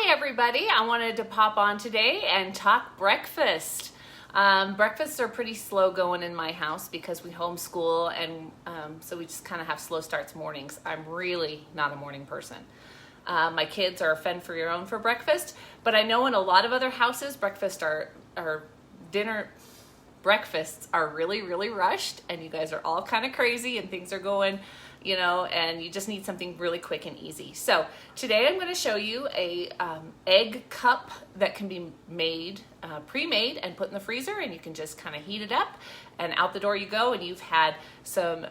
Hi everybody, I wanted to pop on today and talk breakfast. Breakfasts are pretty slow going in my house because we homeschool and so we just kind of have slow starts mornings. I'm really not a morning person. My kids are fend for your own for breakfast, but I know in a lot of other houses breakfasts are really, really rushed and you guys are all kind of crazy and things are going, you know, and you just need something really quick and easy. So today I'm going to show you a egg cup that can be made, pre-made and put in the freezer, and you can just kind of heat it up and out the door you go, and you've had some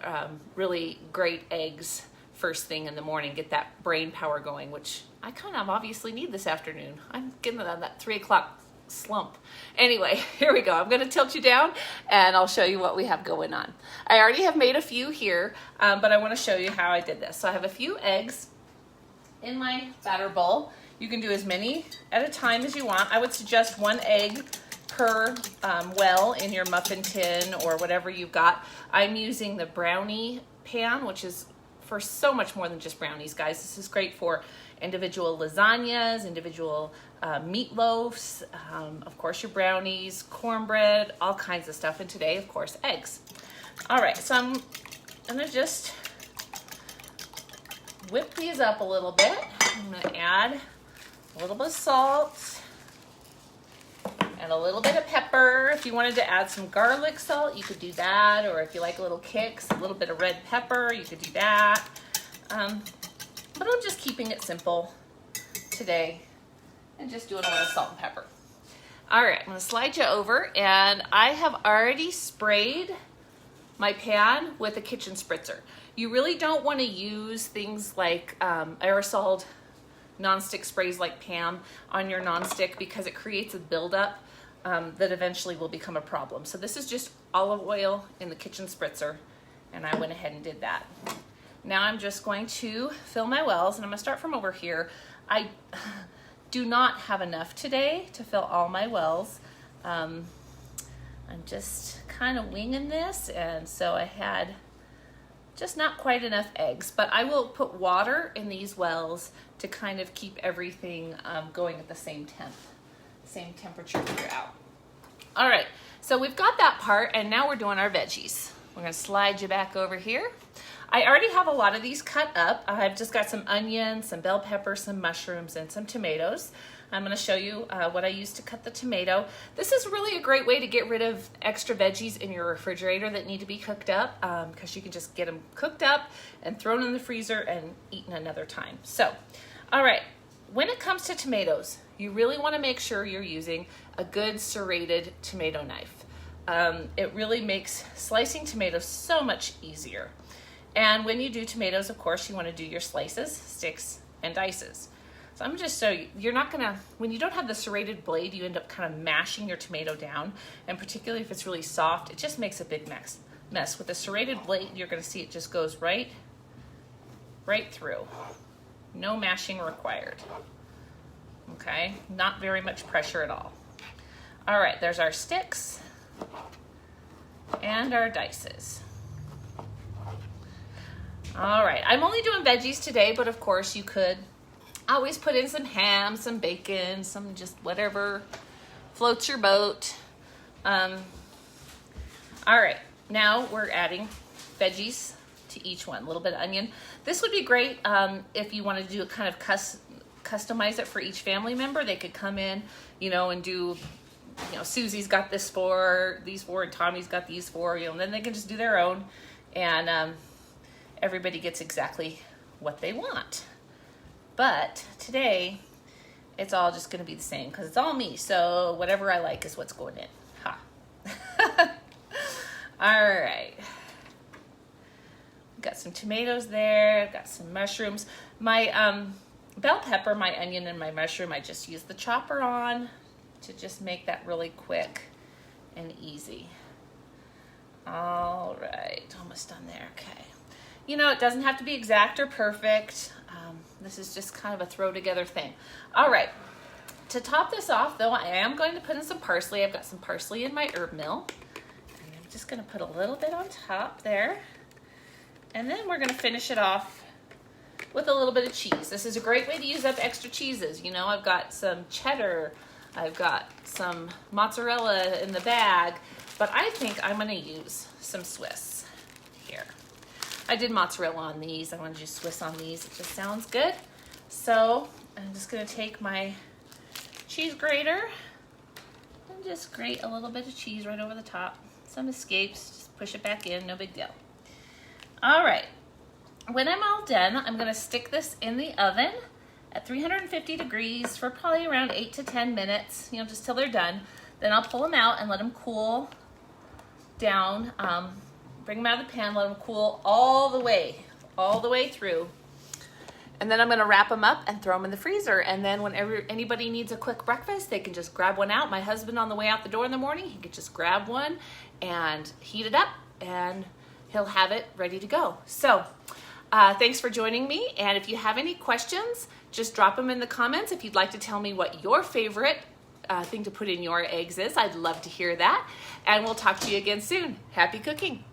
really great eggs first thing in the morning. Get that brain power going, which I kind of obviously need this afternoon. I'm getting on that 3 o'clock slump. Anyway, here we go. I'm going to tilt you down and I'll show you what we have going on. I already have made a few here, but I want to show you how I did this. So I have a few eggs in my batter bowl. You can do as many at a time as you want. I would suggest 1 egg per well in your muffin tin or whatever you've got. I'm using the brownie pan, which is for so much more than just brownies, guys. This is great for individual lasagnas, individual meatloafs, of course your brownies, cornbread, all kinds of stuff, and today, of course, eggs. All right, so I'm gonna just whip these up a little bit. I'm gonna add a little bit of salt and a little bit of pepper. If you wanted to add some garlic salt, you could do that, or if you like a little kicks, a little bit of red pepper, you could do that. But I'm just keeping it simple today and just doing a little salt and pepper. All right, I'm gonna slide you over, and I have already sprayed my pan with a kitchen spritzer. You really don't wanna use things like aerosol nonstick sprays like Pam on your nonstick because it creates a buildup that eventually will become a problem. So this is just olive oil in the kitchen spritzer, and I went ahead and did that. Now I'm just going to fill my wells, and I'm gonna start from over here. I do not have enough today to fill all my wells. I'm just kind of winging this, and so I had just not quite enough eggs, but I will put water in these wells to kind of keep everything going at the same temperature throughout. All right, so we've got that part, and now we're doing our veggies. We're gonna slide you back over here. I already have a lot of these cut up. I've just got some onions, some bell peppers, some mushrooms, and some tomatoes. I'm gonna show you what I use to cut the tomato. This is really a great way to get rid of extra veggies in your refrigerator that need to be cooked up, because you can just get them cooked up and thrown in the freezer and eaten another time. So, all right, when it comes to tomatoes, you really wanna make sure you're using a good serrated tomato knife. It really makes slicing tomatoes so much easier. And when you do tomatoes, of course, you want to do your slices, sticks, and dices. So I'm just so you're not gonna, when you don't have the serrated blade, you end up kind of mashing your tomato down, and particularly if it's really soft, it just makes a big mess. With the serrated blade, you're gonna see it just goes right through. No mashing required. Okay, not very much pressure at all. All right, there's our sticks and our dices. All right, I'm only doing veggies today, but of course you could always put in some ham, some bacon, some just whatever floats your boat. All right, now we're adding veggies to each one, a little bit of onion. This would be great if you wanted to do it kind of customize it for each family member. They could come in, you know, and do, you know, Susie's got these four, and Tommy's got these 4, you know, and then they can just do their own, and everybody gets exactly what they want. But today, it's all just gonna be the same because it's all me, so whatever I like is what's going in. Ha. All right. Got some tomatoes there, got some mushrooms. My bell pepper, my onion, and my mushroom, I just use the chopper on to just make that really quick and easy. All right, almost done there, okay. You know, it doesn't have to be exact or perfect. This is just kind of a throw together thing. All right, to top this off though, I am going to put in some parsley. I've got some parsley in my herb mill. And I'm just gonna put a little bit on top there. And then we're gonna finish it off with a little bit of cheese. This is a great way to use up extra cheeses. You know, I've got some cheddar, I've got some mozzarella in the bag, but I think I'm gonna use some Swiss here. I did mozzarella on these. I want to do Swiss on these. It just sounds good. So I'm just gonna take my cheese grater and just grate a little bit of cheese right over the top. Some escapes, just push it back in, no big deal. All right, when I'm all done, I'm gonna stick this in the oven at 350 degrees for probably around 8 to 10 minutes, you know, just till they're done. Then I'll pull them out and let them cool down. Bring them out of the pan, let them cool all the way through. And then I'm gonna wrap them up and throw them in the freezer. And then whenever anybody needs a quick breakfast, they can just grab one out. My husband on the way out the door in the morning, he could just grab one and heat it up and he'll have it ready to go. So thanks for joining me. And if you have any questions, just drop them in the comments. If you'd like to tell me what your favorite thing to put in your eggs is, I'd love to hear that. And we'll talk to you again soon. Happy cooking.